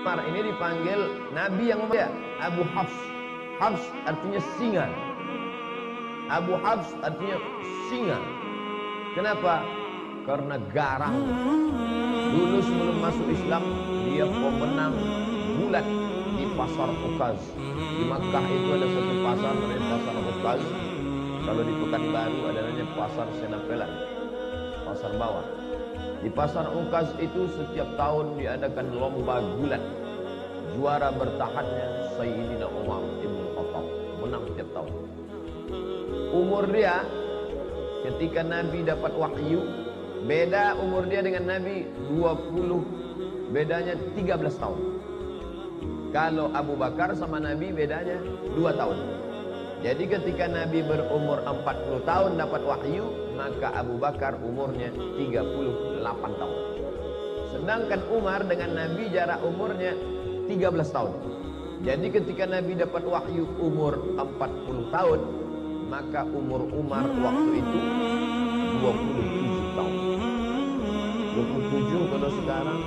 Umar ini dipanggil Nabi yang mulia, Abu Hafs. Hafs artinya singa. Abu Hafs artinya singa. Kenapa? Karena garang. Dulu sebelum masuk Islam, dia pemenang bulat di pasar Ukaz. Di Makkah itu ada satu pasar namanya pasar Ukaz. Kalau di Pekanbaru ada namanya pasar Senapelan, pasar bawah. Di pasar Ukaz itu setiap tahun diadakan lomba gulat. Juara bertahannya Sayyidina Umar Ibn Khattab, menang setiap tahun. Umur dia ketika Nabi dapat wahyu, beda umur dia dengan Nabi 20, bedanya 13 tahun. Kalau Abu Bakar sama Nabi bedanya 2 tahun. Jadi ketika Nabi berumur 40 tahun dapat wahyu, maka Abu Bakar umurnya 38 tahun. Sedangkan Umar dengan Nabi jarak umurnya 13 tahun. Jadi ketika Nabi dapat wahyu umur 40 tahun, maka umur Umar waktu itu 27 tahun. 27 kalau sekarang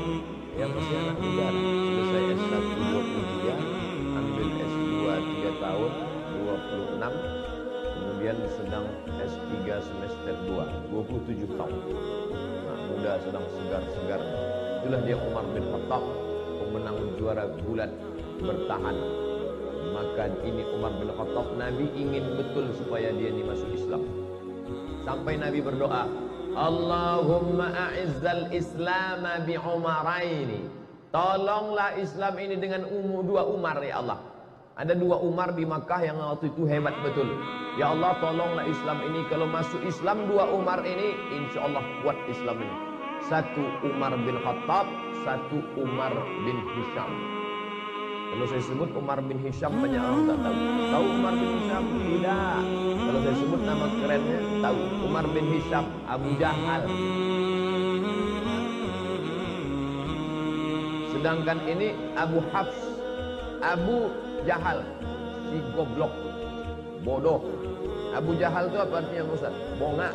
yang masih anak muda, selesai S1 23, ambil S2 3 tahun 26, kemudian sedang S3 semester 2 27 tahun. Nah, muda sedang segar-segar. Itulah dia Umar bin Khattab, pemenang juara gulat bertahan. Maka ini Umar bin Khattab, Nabi ingin betul supaya dia ini masuk Islam. Sampai Nabi berdoa, Allahumma a'izzal Islam bi Umaraini. Tolonglah Islam ini dengan dua Umar ya Allah. Ada 2 Umar di Makkah yang waktu itu hebat betul. Ya Allah, tolonglah Islam ini. Kalau masuk Islam 2 Umar ini, insya Allah kuat Islam ini. 1 Umar bin Khattab, 1 Umar bin Hisham. Kalau saya sebut Umar bin Hisham, banyak orang tak tahu. Tahu Umar bin Hisham? Tidak. Kalau saya sebut nama kerennya, tahu. Umar bin Hisham, Abu Jahal. Sedangkan ini Abu Hafs, Abu Jahal, si goblok, bodoh. Abu Jahal itu apa artinya Ustaz? Bonga.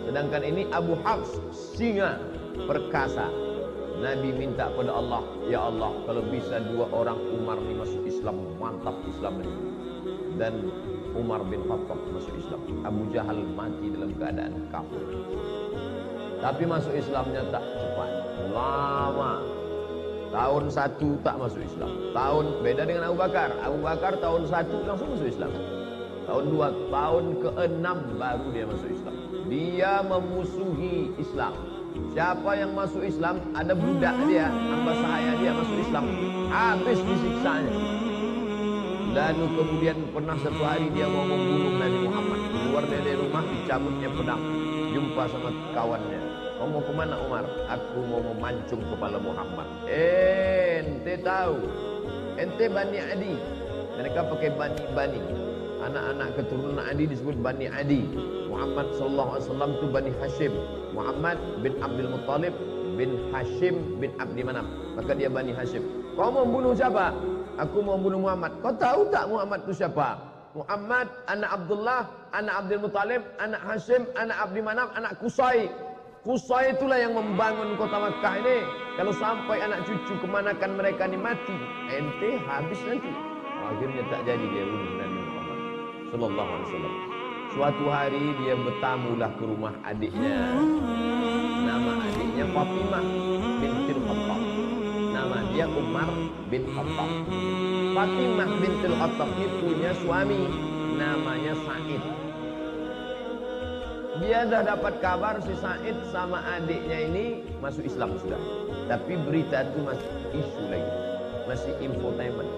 Sedangkan ini Abu Hafs, singa, perkasa. Nabi minta pada Allah, ya Allah, kalau bisa 2 orang Umar ini masuk Islam, mantap Islam ini. Dan Umar bin Khattab masuk Islam. Abu Jahal mati dalam keadaan kafir. Tapi masuk Islamnya tak cepat, lama. Tahun 1 tak masuk Islam. Tahun beda dengan Abu Bakar. Abu Bakar tahun 1 langsung masuk Islam. Tahun 2, tahun ke-6 baru dia masuk Islam. Dia memusuhi Islam. Siapa yang masuk Islam, ada budak dia, hamba sahaya dia masuk Islam, habis disiksanya. Lalu kemudian pernah satu hari dia mau membunuh Nabi Muhammad. Keluar dari rumah, dicabutnya pedang. Jumpa sama kawannya. Kau mau kemana Umar? Aku mau memancung kepala Muhammad. Ente tahu, ente Bani Adi. Mereka pakai Bani. Anak-anak keturunan Adi disebut Bani Adi. Muhammad SAW itu Bani Hashim. Muhammad bin Abdul Muttalib bin Hashim bin Abdi Manaf. Maka dia Bani Hashim. Kau mau bunuh siapa? Aku mau bunuh Muhammad. Kau tahu tak Muhammad itu siapa? Muhammad, anak Abdullah, anak Abdul Muttalib, anak Hashim, anak Abdi Manaf, anak Qusay. Qusay itulah yang membangun kota Makkah ini. Kalau sampai anak cucu kemanakan mereka ini mati, ente habis nanti. Akhirnya tak jadi dia bunuh Nabi Muhammad Sallallahu Alaihi Wasallam. Suatu hari dia bertamulah ke rumah adiknya. Nama adiknya Fatimah bintul Khattab. Nama dia Umar bin Khattab. Fatimah bintul Khattab ini punya suami namanya Sa'id. Dia dah dapat kabar si Sa'id sama adiknya ini masuk Islam sudah. Tapi berita itu masih isu lagi. Masih infotainment.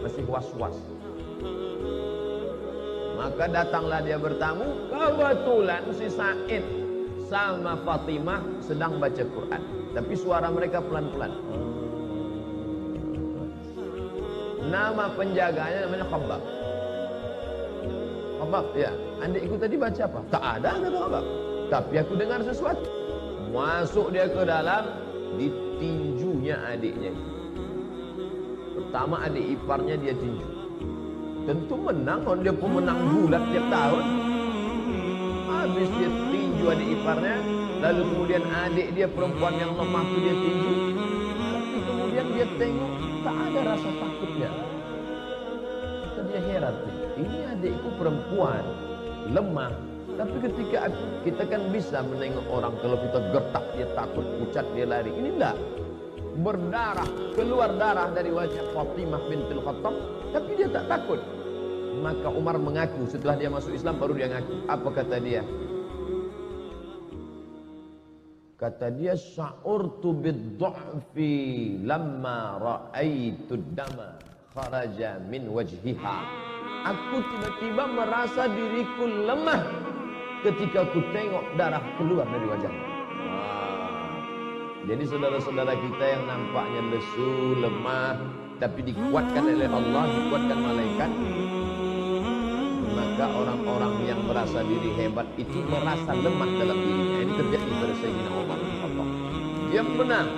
Masih was-was. Maka datanglah dia bertamu. Kebetulan si Sa'id sama Fatimah sedang baca Quran. Tapi suara mereka pelan-pelan. Nama penjaganya namanya Khabbab. Khabbab, ya. Adikku tadi baca apa? Tak ada kata Khabbab. Tapi aku dengar sesuatu. Masuk dia ke dalam, ditinjunya adiknya. Pertama adik iparnya dia tinju. Tentu menang, kalau dia pemenang bulat tiap tahun. Habis dia tinju adik iparnya, lalu kemudian adik dia perempuan yang lemah itu dia tinju. Tapi adikku perempuan, lemah. Tapi ketika kita kan bisa menengok orang, kalau kita gertak dia takut, pucat dia lari. Ini enggak. Berdarah, keluar darah dari wajah Fatimah bintul Khattab, tapi dia tak takut. Maka Umar mengaku, setelah dia masuk Islam baru dia ngaku. Apa kata dia? Kata dia, sya'urtu bid-du'fi lamma ra'aitu dama kharaja min wajhiha. Aku tiba-tiba merasa diriku lemah ketika aku tengok darah keluar dari wajahnya. Jadi saudara-saudara kita yang nampaknya lesu, lemah, tapi dikuatkan oleh Allah, dikuatkan malaikat, maka orang-orang yang merasa diri hebat itu merasa lemah dalam dirinya. Ini terjadi pada Sayyidina Umar bin Khattab. Dia menang,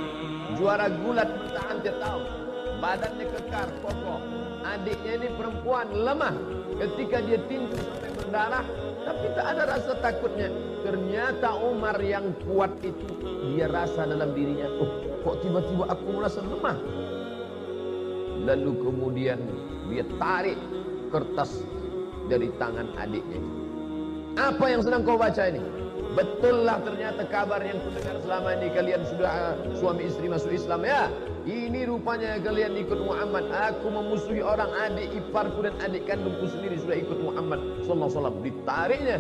juara gulat bertahan tiap tahun, badannya kekar, kokoh. Adiknya ini perempuan, lemah. Ketika dia tinju sampai berdarah, tapi tak ada rasa takutnya. Ternyata Umar yang kuat itu, dia rasa dalam dirinya, oh kok tiba-tiba aku merasa lemah. Lalu kemudian dia tarik kertas dari tangan adiknya. Apa yang sedang kau baca ini? Betullah ternyata kabar yang kudengar selama ini, kalian sudah suami istri masuk Islam ya. Ini rupanya kalian ikut Muhammad. Aku memusuhi orang, adik iparku dan adik kandungku sendiri sudah ikut Muhammad sallallahu alaihi wasallam. Ditariknya.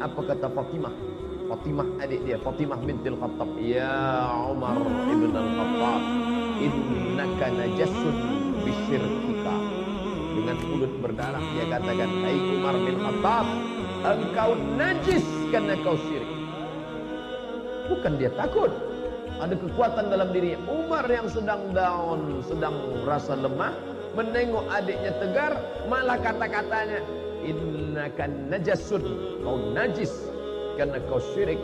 Apa kata Fatimah? Fatimah adik dia, Fatimah bintul Khattab. Ya Umar ibn al-Khattab, innaka najassun bisyirkika. Dengan mulut berdarah dia katakan, hai Umar bin Khattab, engkau najis karena kau syirik. Bukan dia takut, ada kekuatan dalam dirinya. Umar yang sedang down, sedang rasa lemah, menengok adiknya tegar, malah kata-katanya, innaka najasun, kau najis karena kau syirik,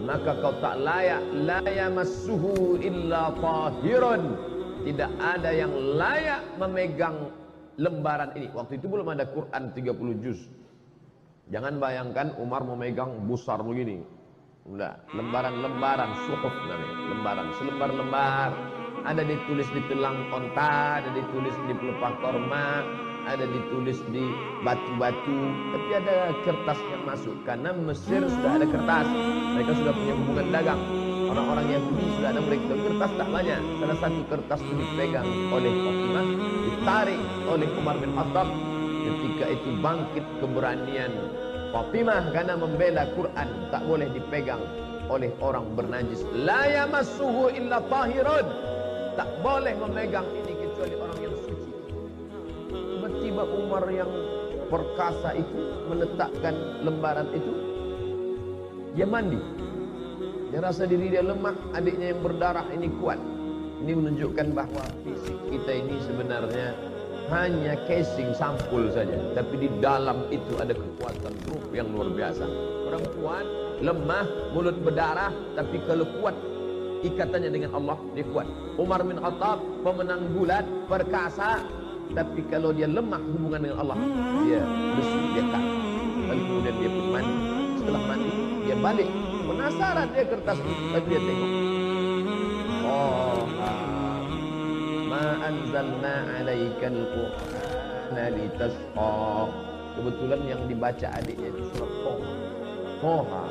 maka kau tak layak, la yamassuhu illa tahirun. Tidak ada yang layak memegang lembaran ini. Waktu itu belum ada Quran 30 juz. Jangan bayangkan Umar memegang besar begini. Enggak, lembaran-lembaran, suhuf namanya, lembaran, selembar-lembar. Ada ditulis di tulang onta, ada ditulis di pelepah korma, ada ditulis di batu-batu. Tapi ada kertas yang masuk, karena Mesir sudah ada kertas. Mereka sudah punya hubungan dagang. Orang-orang Yahudi sudah ada mereka, kertas tak banyak. Salah satu kertas itu dipegang oleh Fatimah, ditarik oleh Umar bin Khattab. Ketika itu bangkit keberanian Fatimah karena membela Quran, tak boleh dipegang oleh orang bernajis. La yamassuhu illa tahirun. Tak boleh memegang ini kecuali orang yang suci. Tiba-tiba Umar yang perkasa itu meletakkan lembaran itu. Dia mandi. Dia rasa diri dia lemah, adiknya yang berdarah ini kuat. Ini menunjukkan bahwa fisik kita ini sebenarnya hanya casing sampul saja, tapi di dalam itu ada kekuatan ruh yang luar biasa. Perempuan lemah, mulut berdarah, tapi kalau kuat ikatannya dengan Allah, dia kuat. Umar bin Khattab pemenang gulat, perkasa, tapi kalau dia lemah hubungan dengan Allah, dia lesu, dia kalah. Lalu kemudian dia pun mandi. Setelah mandi, dia balik. Penasaran dia kertas itu, tapi dia tengok. Oh, ma anzalna alaikal qur'ana litasqa. Kebetulan yang dibaca adiknya itu surat Toha. Toha,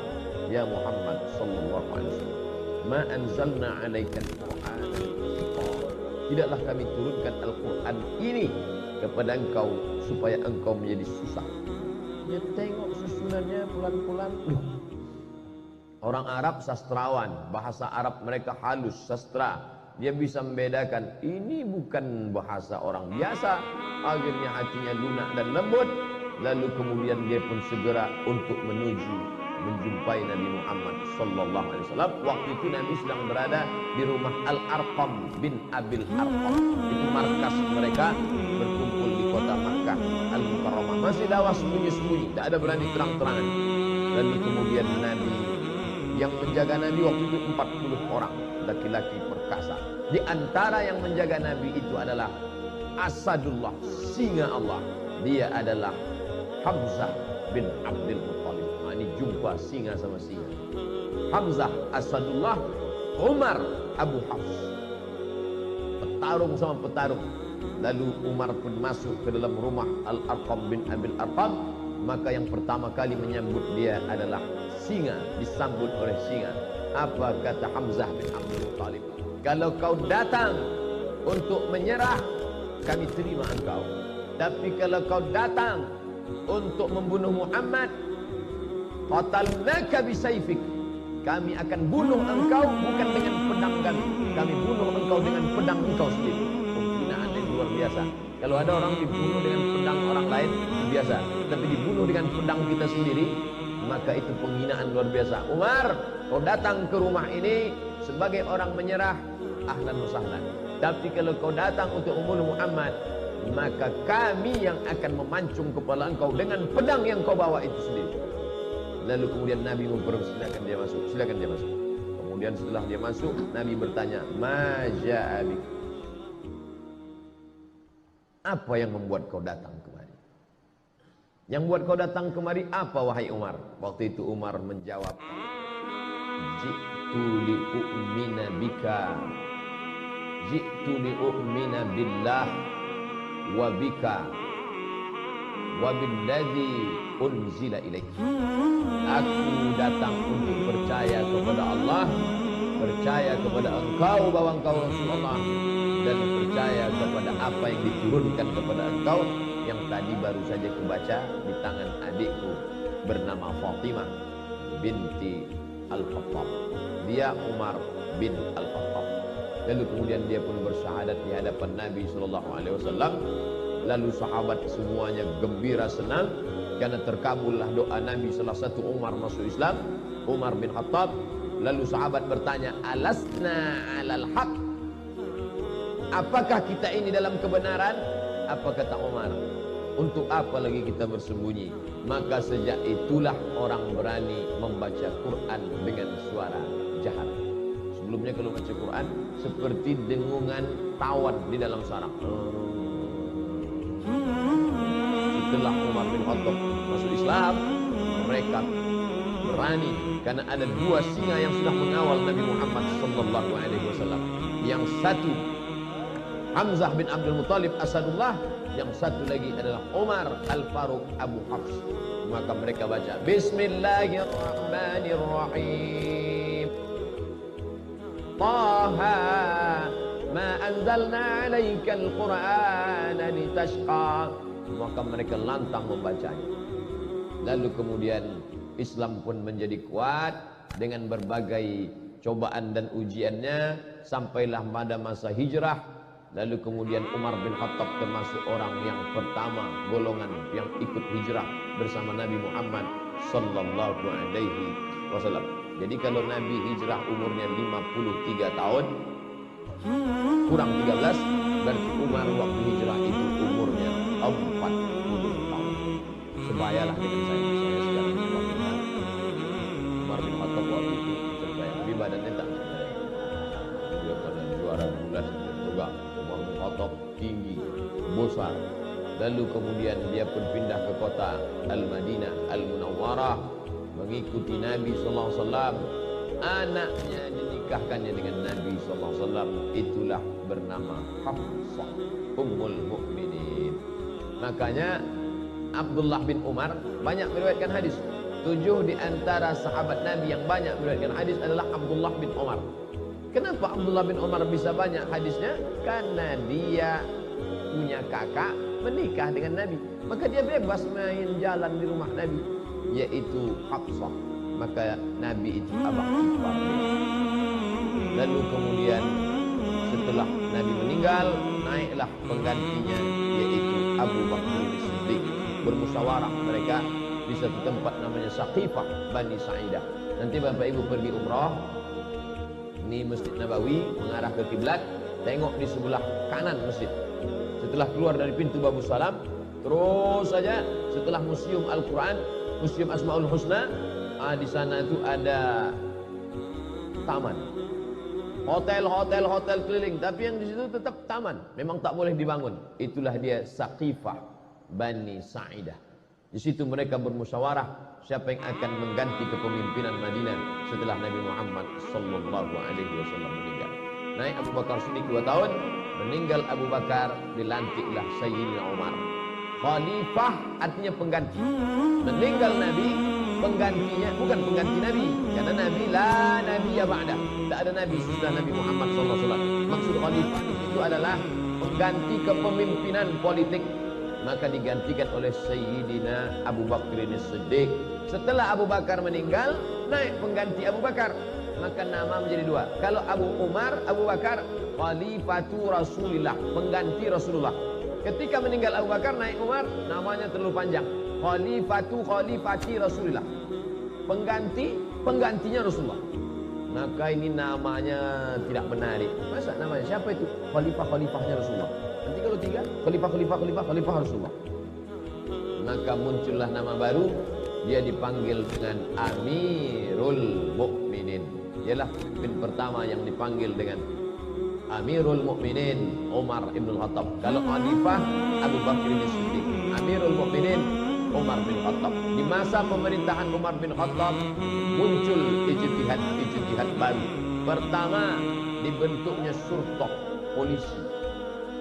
ya Muhammad sallallahu alaihi wasallam. Ma anzalna alaikal qur'ana litasqa. Tidaklah kami turunkan Al-Quran ini kepada engkau supaya engkau menjadi susah. Dia tengok susunannya pelan-pelan. Orang Arab sastrawan, bahasa Arab mereka halus, sastra. Dia bisa membedakan, ini bukan bahasa orang biasa. Akhirnya hatinya lunak dan lembut. Lalu kemudian dia pun segera untuk menjumpai Nabi Muhammad sallallahu alaihi wasallam. Waktu itu Nabi sedang berada di rumah Al-Arqam bin Abil Arqam. Itu markas mereka berkumpul di kota Makkah Al-Mukarramah. Masih dakwah sembunyi-sembunyi, tak ada berani terang-terangan. Lalu kemudian Nabi yang menjaga Nabi waktu itu 40 orang laki-laki perkasa. Di antara yang menjaga Nabi itu adalah Asadullah, singa Allah. Dia adalah Hamzah bin Abdul Muttalib. Nah, ini jumpa singa sama singa. Hamzah Asadullah, Umar Abu Hafs. Petarung sama petarung. Lalu Umar pun masuk ke dalam rumah Al-Arqam bin Abil Arqam. Maka yang pertama kali menyambut dia adalah singa, disambut oleh singa. Apa kata Hamzah bin Abdul Muttalib? Kalau kau datang untuk menyerah, kami terima engkau. Tapi kalau kau datang untuk membunuh Muhammad, qatalnaka bisayfik, kami akan bunuh engkau bukan dengan pedang kami. Kami bunuh engkau dengan pedang engkau sendiri. Penghinaan yang luar biasa. Kalau ada orang dibunuh dengan pedang orang lain, biasa. Tapi dibunuh dengan pedang kita sendiri, maka itu penghinaan luar biasa. Umar, kau datang ke rumah ini sebagai orang menyerah, ahlan wa sahlan. Tapi kalau kau datang untuk membunuh Muhammad, maka kami yang akan memancung kepala engkau dengan pedang yang kau bawa itu sendiri. Lalu kemudian Nabi mempersilakan dia masuk. Silakan dia masuk. Kemudian setelah dia masuk, Nabi bertanya, "Ma ja'abik?" Apa yang membuat kau datang kemari? Yang buat kau datang kemari apa, wahai Umar? Waktu itu Umar menjawab, "Ji'tu li'u'mina bika, ji'tu li'u'mina billah wa bika wa billadzi unzila ilaik." Aku datang untuk percaya kepada Allah, percaya kepada engkau bahwa engkau Rasulullah, dan percaya kepada apa yang diturunkan kepada engkau yang tadi baru saja kubaca di tangan adikku bernama Fatimah binti Al-Khattab. Dia Umar bin Al-Khattab. Lalu kemudian dia pun bersyahadat di hadapan Nabi SAW. Lalu sahabat semuanya gembira senang karena terkabullah doa Nabi. Salah satu Umar masuk Islam, Umar bin Khattab. Lalu sahabat bertanya, "Alasna alal haq?" Apakah kita ini dalam kebenaran? Apa kata Umar? Untuk apa lagi kita bersembunyi? Maka sejak itulah orang berani membaca Quran dengan suara jahat. Sebelumnya kalau baca Quran seperti dengungan tawon di dalam sarang. Setelah Umar bin Khattab masuk Islam, mereka berani karena ada dua singa yang sudah mengawal Nabi Muhammad SAW. Yang satu Hamzah bin Abdul Muttalib Asadullah, yang satu lagi adalah Umar Al-Faruq Abu Hafs. Maka mereka baca Bismillahirrahmanirrahim, Taha ma anzalna alaikal Qur'ana litashqa. Maka mereka lantang membacanya. Lalu kemudian Islam pun menjadi kuat dengan berbagai cobaan dan ujiannya, sampailah pada masa hijrah. Lalu kemudian Umar bin Khattab termasuk orang yang pertama golongan yang ikut hijrah bersama Nabi Muhammad sallallahu alaihi wasallam. Jadi kalau Nabi hijrah umurnya 53 tahun kurang 13, berarti Umar waktu hijrah itu umurnya 40 tahun. Sebayalah dengan saya sekarang 50. Umar bin Khattab waktu itu sebaya, tapi badannya tak sebaya. Dia pada juara bulan juga. Umar bin Khattab tinggi, besar. Lalu kemudian dia pun pindah ke kota Al-Madinah Al-Munawwarah mengikuti Nabi SAW. Anaknya dinikahkannya dengan Nabi SAW, itulah bernama Hafsah Ummul Mukminin. Makanya Abdullah bin Umar banyak meriwayatkan hadis. 7 di antara sahabat Nabi yang banyak meriwayatkan hadis adalah Abdullah bin Umar. Kenapa Abdullah bin Umar bisa banyak hadisnya? Karena dia punya kakak menikah dengan Nabi. Maka dia bebas main jalan di rumah Nabi, yaitu Hafsah. Maka Nabi itu abang ipar dia. Lalu kemudian setelah Nabi meninggal, naiklah penggantinya, yaitu Abu Bakar As-Siddiq. Bermusyawarah mereka di satu tempat namanya Saqifah Bani Sa'idah. Nanti Bapak Ibu pergi umrah, ini Masjid Nabawi mengarah ke kiblat, tengok di sebelah kanan masjid. Setelah keluar dari pintu Babu Salam, terus saja setelah Museum Al-Quran, Museum Asmaul Husna, di sana itu ada taman, hotel keliling, tapi yang di situ tetap taman, memang tak boleh dibangun. Itulah dia Saqifah Bani Sa'idah. Di situ mereka bermusyawarah siapa yang akan mengganti kepemimpinan Madinah setelah Nabi Muhammad sallallahu alaihi wasallam meninggal. naik Abu Bakar Siddiq 2 tahun, meninggal Abu Bakar, dilantiklah Sayyidina Umar. Khalifah artinya pengganti. Meninggal Nabi, penggantinya bukan pengganti Nabi, karena Nabi la nabiyya ba'da. Tak ada Nabi sesudah Nabi Muhammad SAW. Maksud khalifah itu adalah pengganti kepemimpinan politik. Maka digantikan oleh Sayyidina Abu Bakar Siddiq. Setelah Abu Bakar meninggal, naik pengganti Abu Bakar. Maka nama menjadi dua. Kalau Abu Umar, Abu Bakar, Khalifatu Rasulillah, pengganti Rasulullah. Ketika meninggal Abu Bakar, naik Umar, namanya terlalu panjang. Khalifati Rasulillah, penggantinya Rasulullah. Maka ini namanya tidak menarik. Masa namanya siapa itu? Khalifahnya Rasulullah. Nanti kalau tiga, khalifah Rasulullah. Maka muncullah nama baru. Dia dipanggil dengan Amirul Mukminin. Ialah pemimpin pertama yang dipanggil dengan Amirul Mukminin, Umar ibn Khattab. Kalau khalifah, Abu Bakar Siddiq. Amirul Mukminin, Umar bin Khattab. Di masa pemerintahan Umar bin Khattab muncul ijtihad baru. Pertama, dibentuknya surtoh, polisi.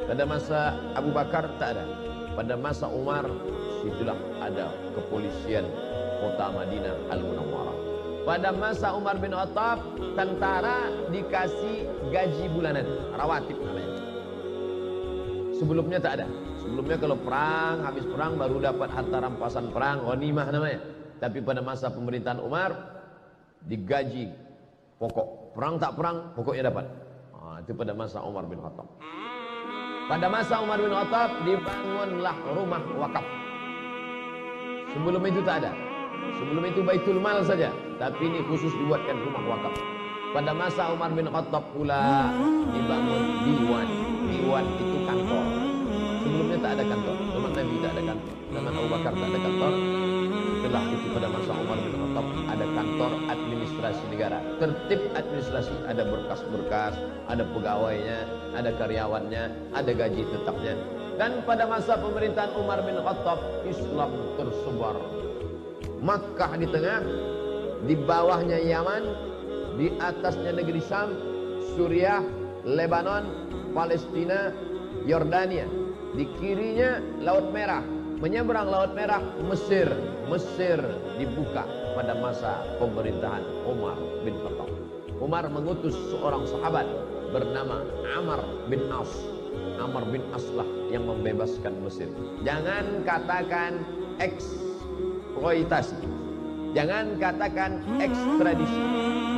Pada masa Abu Bakar tak ada. Pada masa Umar, situlah ada kepolisian kota Madinah Al-Munawwarah. Pada masa Umar bin Khattab, tentara dikasih gaji bulanan, rawatib namanya. Sebelumnya tak ada. Sebelumnya kalau perang, habis perang baru dapat harta rampasan perang, ghanimah namanya. Tapi pada masa pemerintahan Umar, digaji pokok. Perang tak perang, pokoknya dapat. Itu pada masa Umar bin Khattab. Pada masa Umar bin Khattab dibangunlah rumah wakaf. Sebelum itu tak ada. Sebelum itu Baitul Mal saja, tapi ini khusus dibuatkan rumah wakaf. Pada masa Umar bin Khattab pula dibangun diwan. Diwan itu kantor. Sebelumnya tak ada kantor. Zaman Nabi tak ada kantor. Zaman Abu Bakar tak ada kantor. Setelah itu pada masa Umar bin Khattab ada kantor administrasi negara. Tertib administrasi, ada berkas-berkas, ada pegawainya, ada karyawannya, ada gaji tetapnya. Dan pada masa pemerintahan Umar bin Khattab, Islam tersebar. Makkah di tengah, di bawahnya Yaman, di atasnya negeri Syam, Suriah, Lebanon, Palestina, Yordania. Di kirinya Laut Merah, menyeberang Laut Merah Mesir. Mesir dibuka pada masa pemerintahan Umar bin Khattab. Umar mengutus seorang sahabat bernama Amr bin As. Amr bin As lah yang membebaskan Mesir. Jangan katakan eksploitasi, jangan katakan ekstradisi,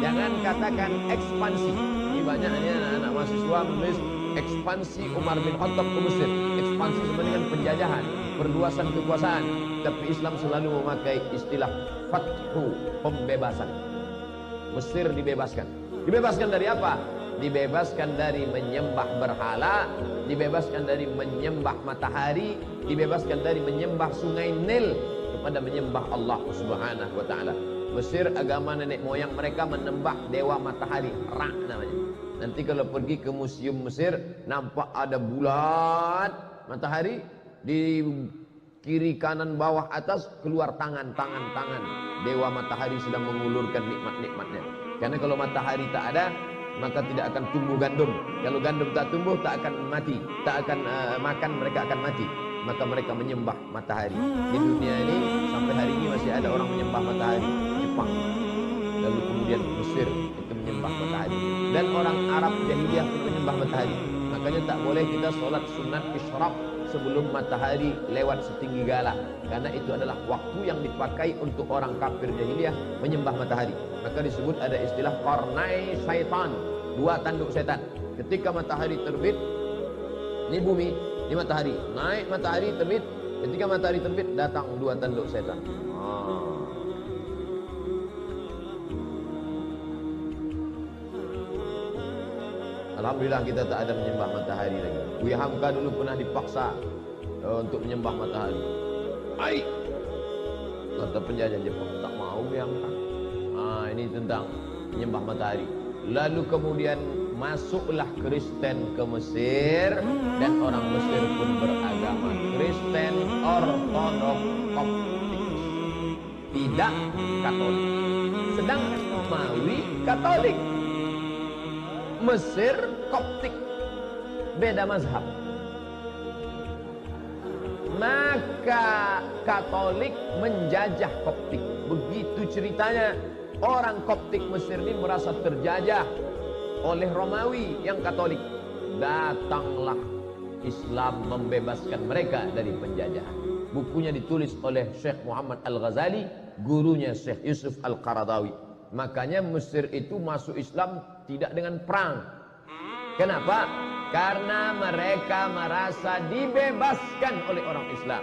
jangan katakan ekspansi. Ini banyaknya anak-anak mahasiswa menulis ekspansi Umar bin Khattab ke Mesir. Ekspansi sama dengan penjajahan, perluasan kekuasaan. Tapi Islam selalu memakai istilah fathu, pembebasan. Mesir dibebaskan. Dibebaskan dari apa? Dibebaskan dari menyembah berhala, dibebaskan dari menyembah matahari, dibebaskan dari menyembah sungai Nil kepada menyembah Allah Subhanahu wa taala. Mesir agama nenek moyang mereka menyembah dewa matahari, Ra namanya. Nanti kalau pergi ke museum Mesir, nampak ada bulat matahari, di kiri kanan bawah atas keluar tangan dewa matahari sedang mengulurkan nikmat-nikmatnya. Karena kalau matahari tak ada, maka tidak akan tumbuh gandum. Kalau gandum tak tumbuh, tak akan mati, tak akan makan, mereka akan mati. Maka mereka menyembah matahari. Di dunia ini sampai hari ini masih ada orang menyembah matahari. Jepang, lalu kemudian Mesir itu menyembah matahari, dan orang Arab jahiliyah pun menyembah matahari. Makanya tak boleh kita sholat sunat isyraq sebelum matahari lewat setinggi gala, karena itu adalah waktu yang dipakai untuk orang kafir jahiliyah menyembah matahari. Maka disebut ada istilah qarnai syaitan, dua tanduk setan. Ketika matahari terbit, ini bumi, ini matahari, naik matahari terbit. Ketika matahari terbit, datang dua tanduk setan. Alhamdulillah kita tak ada menyembah matahari lagi. Buya Hamka dulu pernah dipaksa untuk menyembah matahari. Baik, kata penjajah Jepang, tak mau Buya Hamka. Ini tentang menyembah matahari. Lalu kemudian masuklah Kristen ke Mesir, dan orang Mesir pun beragama Kristen Ortodok Koptik, tidak Katolik. Sedangkan Romawi Katolik. Mesir Koptik beda mazhab. Maka Katolik menjajah Koptik. Begitu ceritanya. Orang Koptik Mesir ini merasa terjajah oleh Romawi yang Katolik. Datanglah Islam membebaskan mereka dari penjajahan. Bukunya ditulis oleh Syekh Muhammad Al-Ghazali, gurunya Syekh Yusuf Al-Qaradawi. Makanya Mesir itu masuk Islam tidak dengan perang. Kenapa? Karena mereka merasa dibebaskan oleh orang Islam.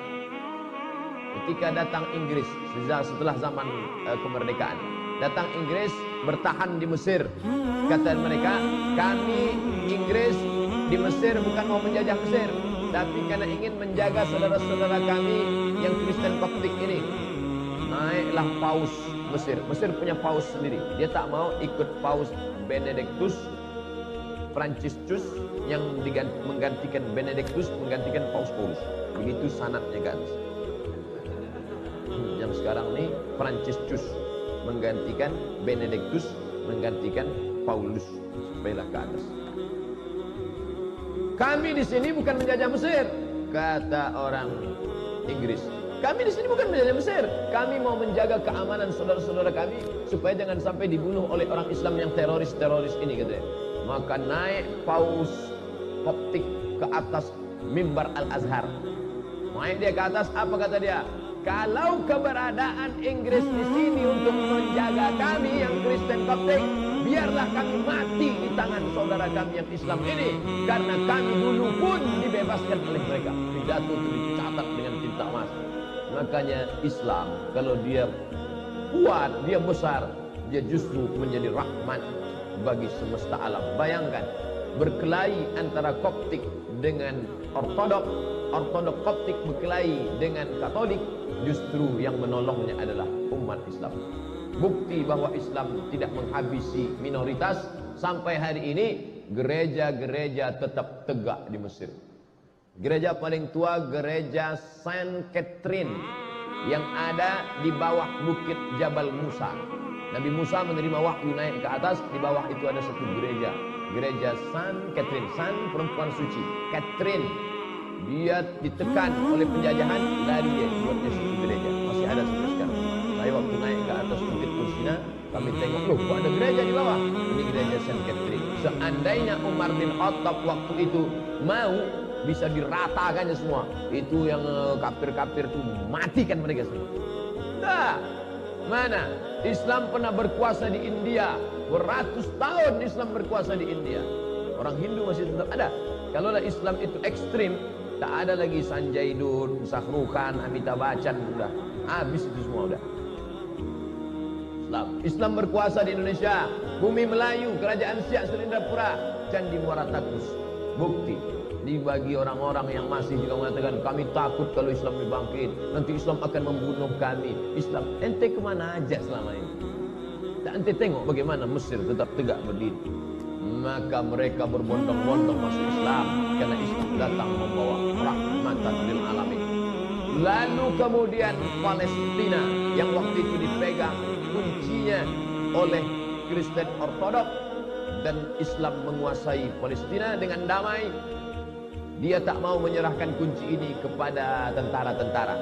Ketika datang Inggris setelah zaman kemerdekaan, datang Inggris bertahan di Mesir. Kata mereka, kami Inggris di Mesir bukan mau menjajah Mesir, tapi karena ingin menjaga saudara-saudara kami yang Kristen Koptik ini. Naiklah Paus Mesir. Mesir punya Paus sendiri. Dia tak mau ikut Paus Benedictus Franciscus yang menggantikan Benedictus, menggantikan Paus Paulus. Begitu sanadnya kan. Yang sekarang ini Franciscus menggantikan Benedictus, menggantikan Paulus, supaya ke atas. Kami di sini bukan menjajah Mesir, kata orang Inggris. Kami di sini bukan menjajah Mesir. Kami mau menjaga keamanan saudara-saudara kami supaya jangan sampai dibunuh oleh orang Islam yang teroris-teroris ini, katanya. Maka naik Paus Koptik ke atas mimbar Al-Azhar. Naik dia ke atas, apa kata dia? Kalau keberadaan Inggris di sini untuk menjaga kami yang Kristen Koptik, biarlah kami mati di tangan saudara kami yang Islam ini, karena kami dulu pun dibebaskan oleh mereka. Pidato itu dicatat dengan tinta emas. Makanya Islam kalau dia kuat, dia besar, dia justru menjadi rahmat bagi semesta alam. Bayangkan berkelahi antara Koptik dengan Ortodok, Ortodok Koptik berkelahi dengan Katolik, justru yang menolongnya adalah umat Islam. Bukti bahwa Islam tidak menghabisi minoritas. Sampai hari ini gereja-gereja tetap tegak di Mesir. Gereja paling tua gereja Saint Catherine yang ada di bawah bukit Jabal Musa. Nabi Musa menerima wahyu naik ke atas, di bawah itu ada satu gereja, gereja Saint Catherine, Saint perempuan suci, Catherine. Dia ditekan oleh penjajahan, lari dia buatnya satu gereja, masih ada sampai sekarang. Saya waktu naik ke atas bukit Kursina, kami tengok, loh kok ada gereja di bawah? Ini gereja Saint Catherine. Seandainya Umar bin Khattab waktu itu mau, bisa diratakannya semua. Itu yang kafir-kafir itu matikan mereka semua. Nah, mana? Islam pernah berkuasa di India. Beratus tahun Islam berkuasa di India. Orang Hindu masih tetap ada. Kalau Islam itu ekstrim, tak ada lagi Sanjay Dutt, Shahrukh Khan, Amitabh Bachchan, udah habis itu semua udah. Islam berkuasa di Indonesia, bumi Melayu, kerajaan Siak Selendapura, Candi Muara Takus. Bukti dibagi orang-orang yang masih juga mengatakan kami takut kalau Islam dibangkit, nanti Islam akan membunuh kami. Islam, ente kemana aja selama ini? Tak ente tengok bagaimana Mesir tetap tegak berdiri. Maka mereka berbondong-bondong masuk Islam karena Islam datang membawa rahmatan lil alamin. Lalu kemudian Palestina yang waktu itu dipegang kuncinya oleh Kristen Ortodok dan Islam menguasai Palestina dengan damai. Dia tak mau menyerahkan kunci ini kepada tentara-tentara.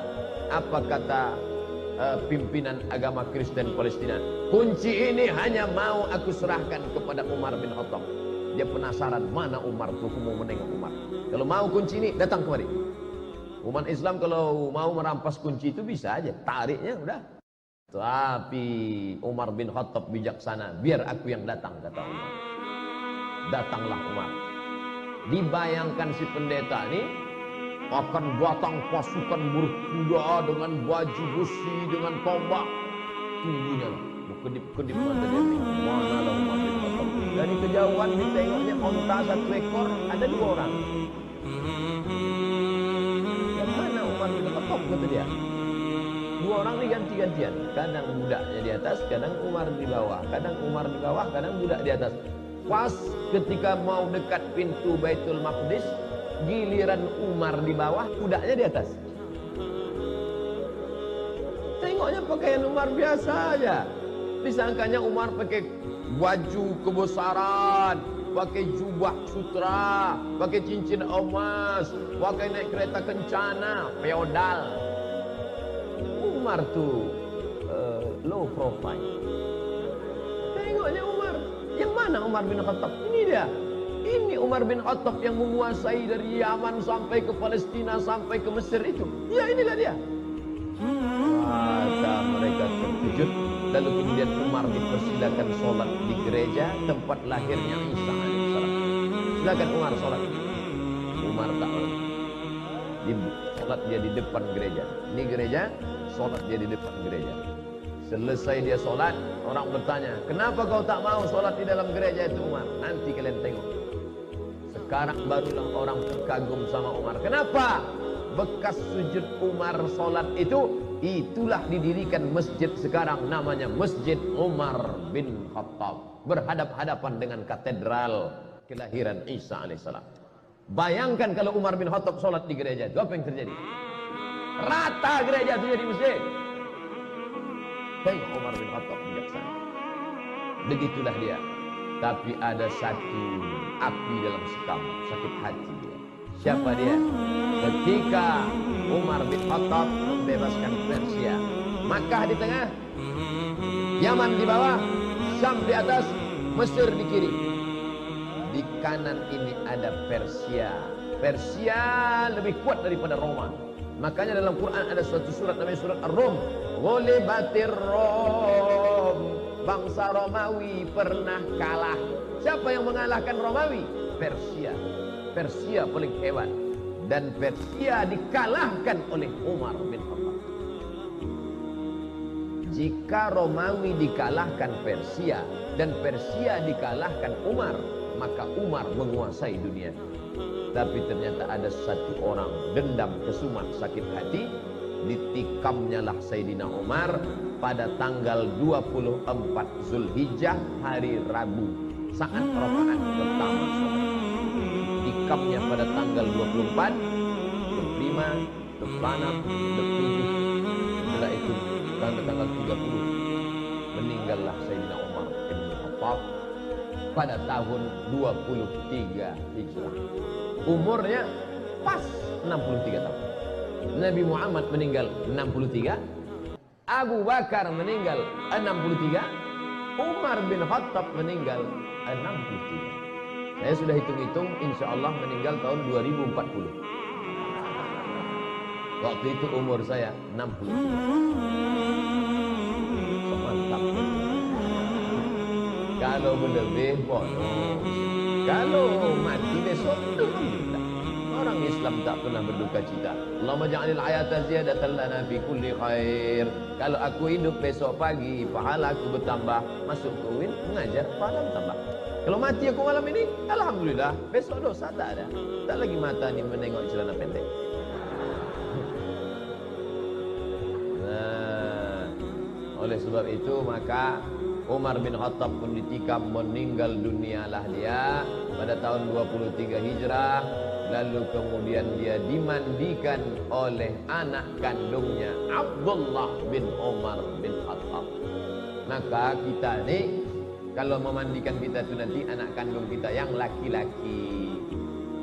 Apa kata pimpinan agama Kristen Palestina? Kunci ini hanya mau aku serahkan kepada Umar bin Khattab. Dia penasaran mana Umar tuh, aku mau menengok Umar. Kalau mau kunci ini datang kemari. Umat Islam kalau mau merampas kunci itu bisa aja, tariknya udah. Tapi Umar bin Khattab bijaksana, biar aku yang datang, kata Umar. Datanglah Umar. Dibayangkan si pendeta ini akan datang pasukan berkuda dengan baju besi, dengan tombak. Tunggunya lah, berkedip-kedip mata dia. Mana lah Umar bin Khattab? Dari kejauhan ditengoknya onta satu ekor, ada dua orang. Yang mana Umar bin Khattab, kata dia? Dua orang ini ganti-gantian. Kadang budaknya di atas, kadang Umar di bawah. Kadang Umar di bawah, kadang budak di atas. Pas ketika mau dekat pintu Baitul Maqdis, giliran Umar di bawah, budaknya di atas. Tengoknya pakaian Umar biasa aja. Disangkanya Umar pakai baju kebesaran, pakai jubah sutra, pakai cincin emas, pakai naik kereta kencana, feodal. Umar tuh low profile. Tengoknya Umar. Yang mana Umar bin Khattab? Ini dia. Ini Umar bin Khattab yang menguasai dari Yaman sampai ke Palestina, sampai ke Mesir itu. Ya, inilah dia. Maka mereka terkejut. Lalu kemudian Umar dipersilakan sholat di gereja tempat lahirnya Isa alaihissalam. Silakan Umar sholat. Umar tak mau. Sholat dia di depan gereja. Ini gereja, sholat dia di depan gereja. Selesai dia sholat, orang bertanya, kenapa kau tak mau sholat di dalam gereja itu Umar? Nanti kalian tengok. Sekarang barulah orang terkagum sama Umar. Kenapa? Bekas sujud Umar sholat itu, itulah didirikan masjid sekarang, namanya Masjid Umar bin Khattab, berhadap-hadapan dengan katedral kelahiran Isa alaihissalam. Bayangkan kalau Umar bin Khattab sholat di gereja itu, apa yang terjadi? Rata gereja itu jadi masjid. Tengok Umar bin Khattab bijaksana. Begitulah dia. Tapi ada satu api dalam sekam, sakit hati dia. Siapa dia? Ketika Umar bin Khattab membebaskan Persia, Makkah di tengah, Yaman di bawah, Syam di atas, Mesir di kiri. Di kanan ini ada Persia. Persia lebih kuat daripada Roma. Makanya dalam Quran ada suatu surat namanya surat Ar-Rum. Ghulibatir Rom. Bangsa Romawi pernah kalah. Siapa yang mengalahkan Romawi? Persia. Persia paling hebat. Dan Persia dikalahkan oleh Umar bin Khattab. Jika Romawi dikalahkan Persia dan Persia dikalahkan Umar, maka Umar menguasai dunia. Tapi ternyata ada satu orang dendam, kesumat, sakit hati. Ditikamnya lah Sayyidina Umar pada tanggal 24 Zulhijjah, hari Rabu, saat rakaat pertama sholat. Tikamnya pada tanggal 24, 25, 26, 27. Setelah itu tanggal 30 meninggallah Sayyidina Umar bin Khattab pada tahun 23 Hijrah. Umurnya pas 63 tahun. Nabi Muhammad meninggal 63, Abu Bakar meninggal 63, Umar bin Khattab meninggal 63. Saya sudah hitung-hitung, insya Allah meninggal tahun 2040. Waktu itu umur saya 63. Semantap. Kalau berlebih bonus. Kalau mati besok, alhamdulillah. Orang Islam tak pernah berduka cita. Allahumma ja'alil hayata ziyadatan lana fi kulli khair. Kalau aku hidup besok pagi, pahala aku bertambah, masuk ke UIN, mengajar, pahala bertambah. Kalau mati aku malam ini, alhamdulillah, besok dosa tak ada. Tak lagi mata ni menengok celana pendek. Nah, oleh sebab itu maka Umar bin Khattab pun ditikam, meninggal dunialah dia pada tahun 23 Hijrah. Lalu kemudian dia dimandikan oleh anak kandungnya Abdullah bin Umar bin Khattab. Maka kita ni kalau memandikan kita tu nanti anak kandung kita yang laki-laki.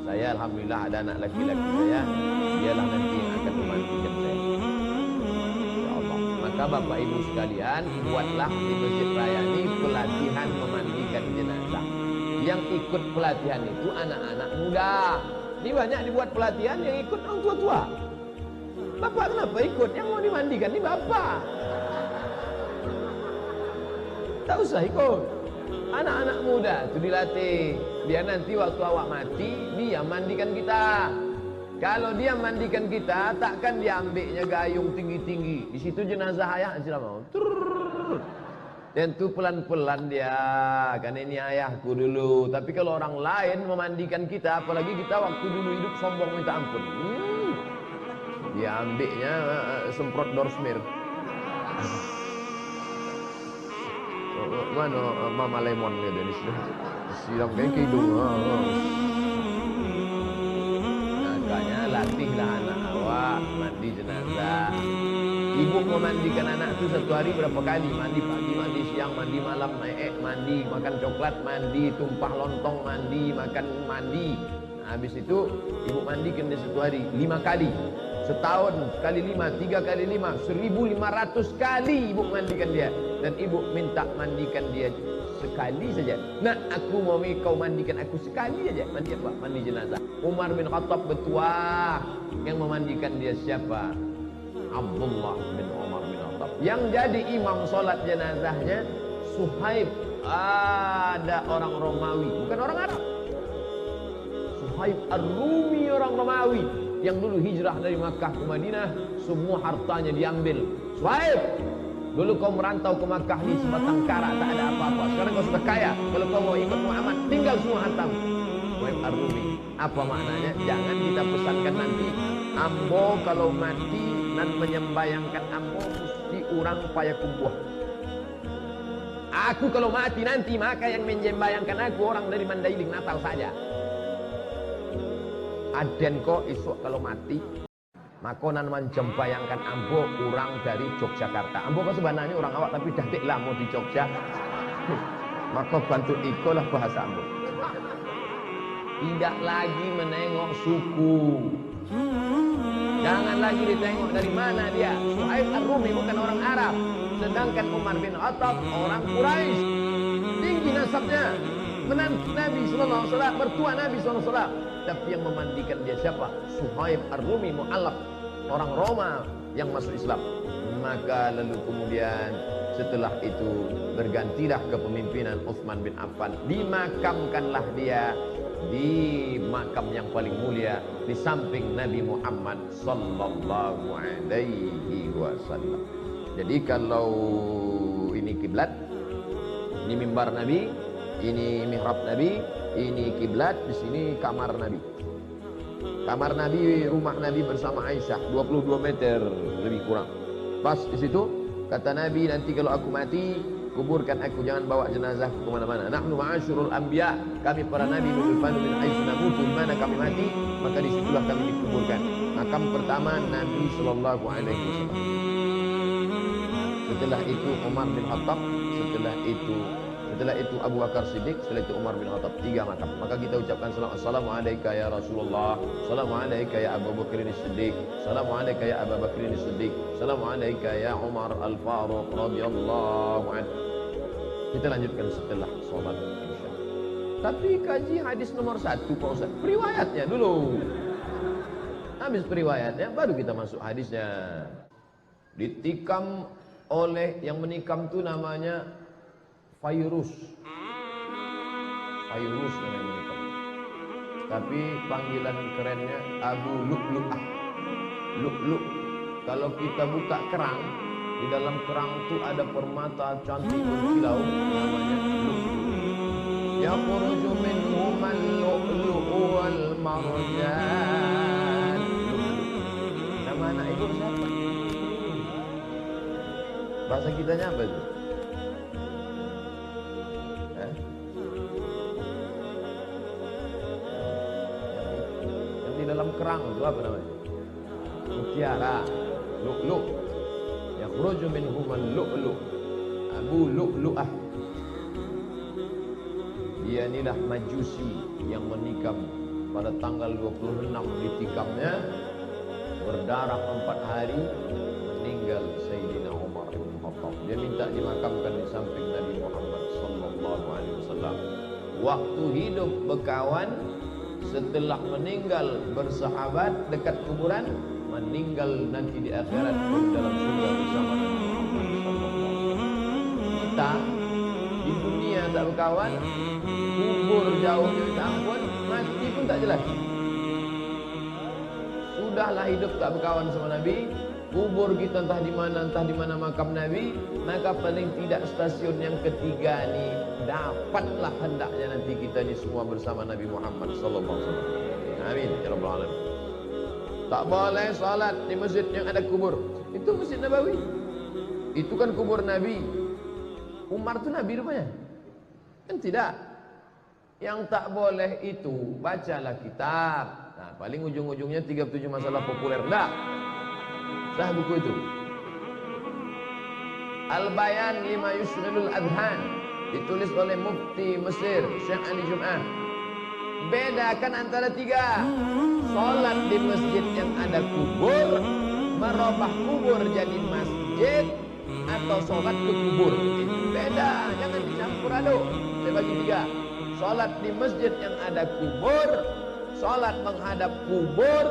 Saya alhamdulillah ada anak laki-laki saya, dialah nanti yang akan memandikan saya. Insyaallah. Maka Bapak Ibu sekalian, buatlah di Masjid Raya ini pelatihan memandikan jenazah. Yang ikut pelatihan itu anak-anak muda. Ini banyak dibuat pelatihan yang ikut orang tua-tua. Bapak kenapa ikut? Yang mau dimandikan ini bapak. Tak usah ikut. Anak-anak muda itu dilatih. Biar nanti waktu awak mati, dia mandikan kita. Kalau dia mandikan kita, takkan dia ambilnya gayung tinggi-tinggi. Di situ jenazah ayah sudah mau. Dan tu pelan-pelan dia, kan ini ayahku dulu. Tapi kalau orang lain memandikan kita, apalagi kita waktu dulu hidup sombong minta ampun. Dia ambilnya semprot dorsmir. Mana Mama Lemon gitu di sini. Siram kayak hidung. Makanya latihlah anak awak mandi jenazah. Ibu memandikan anak itu satu hari berapa kali? Mandi pagi, mandi siang, mandi malam, mandi, makan coklat, mandi, tumpah lontong, mandi, makan, mandi. Nah, habis itu ibu mandikan dia satu hari 5 kali. Setahun kali 5, 3 kali 5, 1.500 kali ibu mandikan dia. Dan ibu minta mandikan dia sekali saja. Nah, aku mau kau mandikan aku sekali saja. Mandi apa? Mandi jenazah. Umar bin Khattab bertuah. Yang memandikan dia siapa? Abdullah bin Umar bin Khattab. Yang jadi imam solat jenazahnya Suhaib. Ada orang Romawi, bukan orang Arab. Suhaib Ar-Rumi, orang Romawi yang dulu hijrah dari Makkah ke Madinah, semua hartanya diambil. Suhaib, dulu kau merantau ke Makkah di sebatang kara, tak ada apa-apa. Sekarang kau sudah kaya. Kalau kau mau ikut Muhammad, tinggal semua hartamu. Suhaib Ar-Rumi. Apa maknanya? Jangan kita pesankan nanti ambo kalau mati dan menyembayangkan ambo mesti orang payakumbuh. Aku kalau mati nanti maka yang menyembayangkan aku orang dari Mandailing Natal saja. Aden kok esok kalau mati makonan menyembayangkan ambo orang dari Yogyakarta. Ambo kok sebenarnya orang awak tapi datik lah mau di Jogja. Maka bantu ikolah bahasa ambo. Tidak lagi menengok suku. Jangan lagi ditengok dari mana dia. Suhaib Ar-Rumi bukan orang Arab. Sedangkan Umar bin Khattab orang Quraisy. Tinggi nasabnya. Menantu Nabi SAW, mertua Nabi SAW. Tapi yang memandikan dia siapa? Suhaib Ar-Rumi mu'allaf. Orang Roma yang masuk Islam. Maka lalu kemudian setelah itu bergantilah kepemimpinan Utsman bin Affan. Dimakamkanlah dia di makam yang paling mulia di samping Nabi Muhammad sallallahu alaihi wasallam. Jadi kalau ini kiblat, ini mimbar Nabi, ini mihrab Nabi, ini kiblat, di sini kamar Nabi. Kamar Nabi, rumah Nabi bersama Aisyah 22 meter lebih kurang. Pas di situ kata Nabi, nanti kalau aku mati kuburkan aku, jangan bawa jenazah ke mana-mana. Nahnu ma'asyurul anbiya, kami para nabi nudfanu min haitsu namutu, di mana kami mati maka disitulah kami dikuburkan. Makam pertama Nabi sallallahu alaihi wasallam. Setelah itu Umar bin Khattab, setelah itu Abu Bakar Siddiq, setelah itu Umar bin Khattab. 3 makam. Maka kita ucapkan salam, assalamu alayka ya Rasulullah, assalamu alayka ya Abu Bakar Siddiq, assalamu alayka ya Abu Bakar Siddiq, assalamu alayka ya Umar Al-Faruq radhiyallahu anhu. Kita lanjutkan setelah sholat Isya. Tapi kaji hadis nomor 1 Pak Ustaz, periwayatnya dulu. Habis periwayatnya baru kita masuk hadisnya. Ditikam oleh yang menikam itu namanya Fayrus. Fayrus namanya menikam. Tapi panggilan kerennya Abu Lu'lu'ah. Lu'lu'. Kalau kita buka kerang, di dalam kerang itu ada permata cantik berkilau, namanya lu'lu'. Yakhruju minhu al-lu'lu'u wal marjan. Nama anak ibu siapa? Bahasa kitanya apa itu? Yang di dalam kerang itu apa namanya? Mutiara, lu'lu'. Yakhruju minhum al-lu'lu'. Abu Lu'lu'ah. Dia inilah Majusi yang menikam pada tanggal 26 ditikamnya, berdarah 4 hari, meninggal Sayyidina Umar bin Khattab. Dia minta dimakamkan di samping Nabi Muhammad sallallahu alaihi wasallam. Waktu hidup berkawan, setelah meninggal bersahabat dekat kuburan, meninggal nanti di akhirat pun dalam surga bersama Nabi Muhammad sallallahu alaihi wasallam. Kita di dunia tak berkawan, kubur jauh minta ampun, mati pun tak jelas. Sudahlah hidup tak berkawan sama Nabi, kubur kita entah di mana makam Nabi, maka paling tidak stasiun yang ketiga ni dapatlah hendaknya nanti kita ni semua bersama Nabi Muhammad sallallahu alaihi wasallam. Amin ya rabbal alamin. Tak boleh salat di masjid yang ada kubur. Itu Masjid Nabawi. Itu kan kubur Nabi. Umar tu Nabi rupanya. Kan tidak. Yang tak boleh itu bacalah kitab. Nah, paling ujung-ujungnya 37 masalah populer. Enggak. Sah buku itu. Al-Bayan lima yushghilul adhan, ditulis oleh Mufti Mesir Syekh Ali Jum'ah. Bedakan antara tiga: sholat di masjid yang ada kubur, merubah kubur jadi masjid, atau sholat ke kubur. Itu beda, jangan dicampur aduk. Saya bagi tiga: sholat di masjid yang ada kubur, sholat menghadap kubur,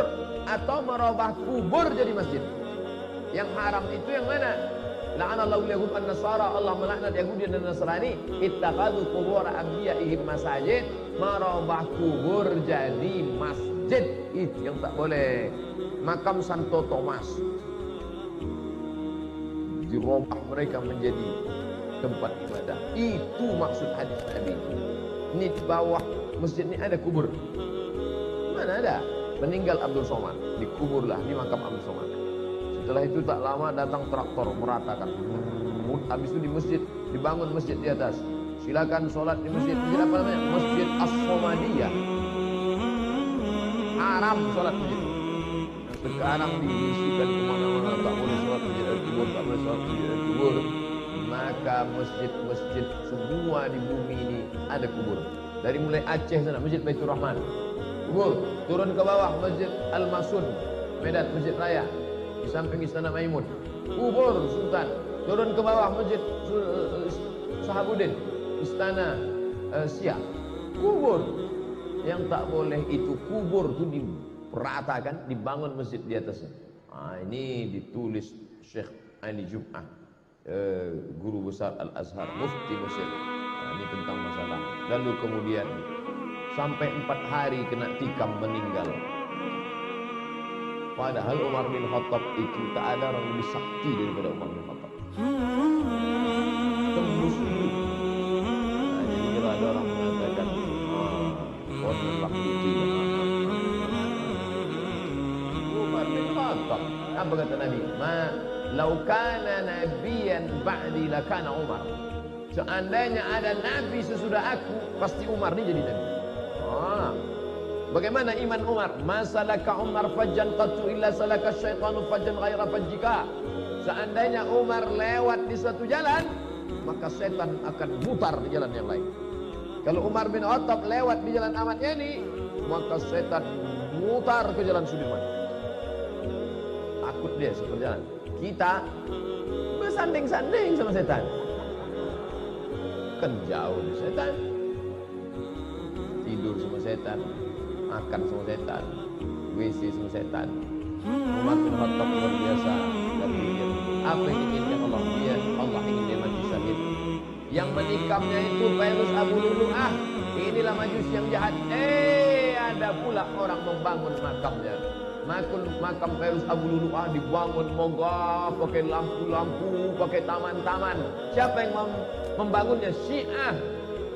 atau merubah kubur jadi masjid. Yang haram itu yang mana? La'anallahu yahud an-nasara, Allah melaknat Yahudi dan Nasrani, ittakhadhu qubur anbiya'ihim masajid, merubah kubur jadi masjid. Itu yang tak boleh. Makam Santo Thomas dirubah mereka menjadi tempat ibadah. Itu maksud hadis Nabi. Ini di bawah masjid ini ada kubur. Mana ada? Meninggal Abdul Somad, dikuburlah di makam Abdul Somad. Setelah itu tak lama datang traktor meratakan. Habis itu di masjid, dibangun masjid di atas. Silakan sholat di masjid. Masjid apa namanya? Masjid As-Somadiyah. Haram sholat di masjid. Sekarang diisukan kemana-mana, tak boleh sholat masjid al-kubur, tak boleh sholat masjid al-kubur. Maka masjid-masjid semua di bumi ini ada kubur. Dari mulai Aceh sana, Masjid Baitur Rahman, kubur. Turun ke bawah, Masjid Al-Masun, Medan, Masjid Raya, di samping Istana Maimun, kubur Sultan. Turun ke bawah, Masjid Sahabuddin, Istana Siak, kubur. Yang tak boleh itu kubur itu diratakan, dibangun masjid di atasnya. Ini ditulis Syekh Ali Jum'ah, guru besar Al-Azhar, Mufti Mesir. Ini tentang masalah. Lalu kemudian sampai 4 hari kena tikam meninggal. Padahal Umar bin Khattab itu tak ada orang lebih sakti daripada Umar bin Khattab. Tembus dulu. Jadi kalau ada orang mengatakan orang bakti Umar bin Khattab, apa kata Nabi? Lau kana nabiyan ba'di lakana Umar. Seandainya ada nabi sesudah aku, pasti Umar ini jadi nabi. Bagaimana iman Umar? Masalaka Umar fajjan qattu illa salaka syaitanu fajjan ghaira fajjika. Seandainya Umar lewat di suatu jalan, maka setan akan mutar di jalan yang lain. Kalau Umar bin Khattab lewat di jalan Ahmad Yani, maka setan mutar ke jalan Sudirman. Takut dia seperjalan. Kita bersanding-sanding sama setan. Kan jauh dari setan. Tidur sama setan, makan sama setan, WC sama setan. Umar bin Khattab luar biasa. Dan pikir, apa yang diinginkan Allah? Allah ingin dia mati syahid. Yang menikamnya itu Fairuz Abu Lulu'ah. Inilah majus yang jahat. Ada pula orang membangun makamnya. Makam Fairuz Abu Lulu'ah dibangun megah, pakai lampu-lampu, pakai taman-taman. Siapa yang membangunnya? Syiah.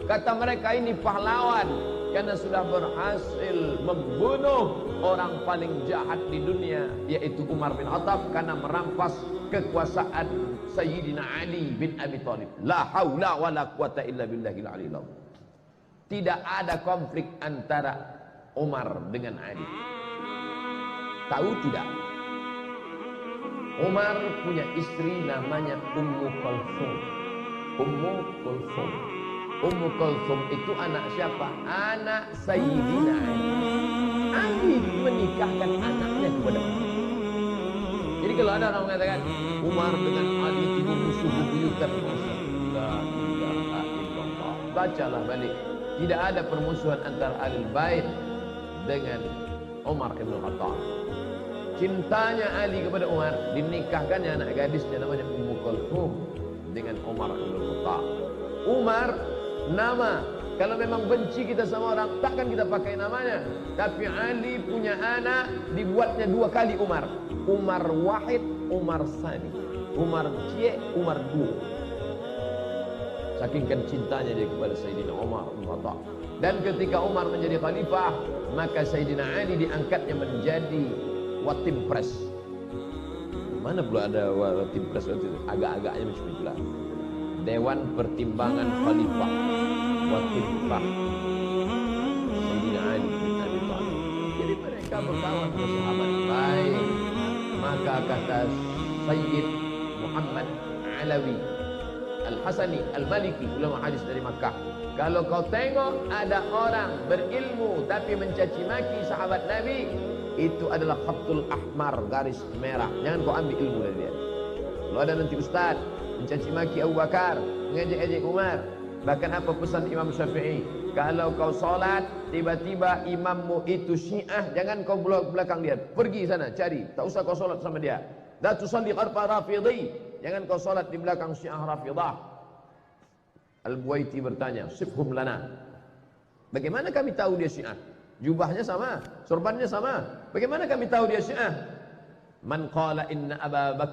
Kata mereka ini pahlawan karena sudah berhasil membunuh orang paling jahat di dunia, yaitu Umar bin Khattab, karena merampas kekuasaan Sayyidina Ali bin Abi Thalib. La haula wa la quwata illa billahil aliyil azim. Tidak ada konflik antara Umar dengan Ali. Tahu tidak? Umar punya istri namanya Ummu Kulthum. Ummu Kulthum. Ummu Kulthum itu anak siapa? Anak Sayyidina Ali. Ali menikahkan anaknya kepada Umar. Jadi kalau ada orang mengatakan Umar dengan Ali itu musuh bebuyutan, la ilaha illallah, bacalah balik. Tidak ada permusuhan antara Ahlul Bait dengan Umar bin Khattab. Cintanya Ali kepada Umar, dinikahkannya anak gadisnya namanya Ummu Kulthum dengan Umar bin Khattab. Umar nama, kalau memang benci kita sama orang, takkan kita pakai namanya. Tapi Ali punya anak, dibuatnya 2 kali Umar. Umar Wahid, Umar Sani. Umar Cie, Umar Duo. Saking kan cintanya dia kepada Sayyidina Umar bin Khattab. Dan ketika Umar menjadi khalifah, maka Sayyidina Ali diangkatnya menjadi Watim Pres. Mana pula ada Watim Pres waktu itu? Agak-agaknya macam itulah. Dewan Pertimbangan Khalifah Watimah Sayyidina Ali bin Abi Thalib. Jadi mereka berkawan bersahabat baik. Maka kata Sayyid Muhammad Alawi Al-Hasani Al-Maliki, ulama hadis dari Makkah, kalau kau tengok ada orang berilmu tapi mencaci maki sahabat Nabi, itu adalah khatul ahmar, garis merah. Jangan kau ambil ilmu dari dia. Kalau ada nanti ustaz mencaci maki Abu Bakar, mengejek-ejek Umar, bahkan apa pesan Imam Syafi'i, kalau kau solat tiba-tiba imammu itu Syiah, jangan kau belakang dia, pergi sana cari, tak usah kau solat sama dia. La tusalli khalfa Rafidhi, jangan kau solat di belakang Syiah Rafidah. Al-Buwaiti bertanya, sifhum lana, bagaimana kami tahu dia Syiah? Jubahnya sama, sorbannya sama, bagaimana kami tahu dia Syiah? Man qala inna Aba Bakar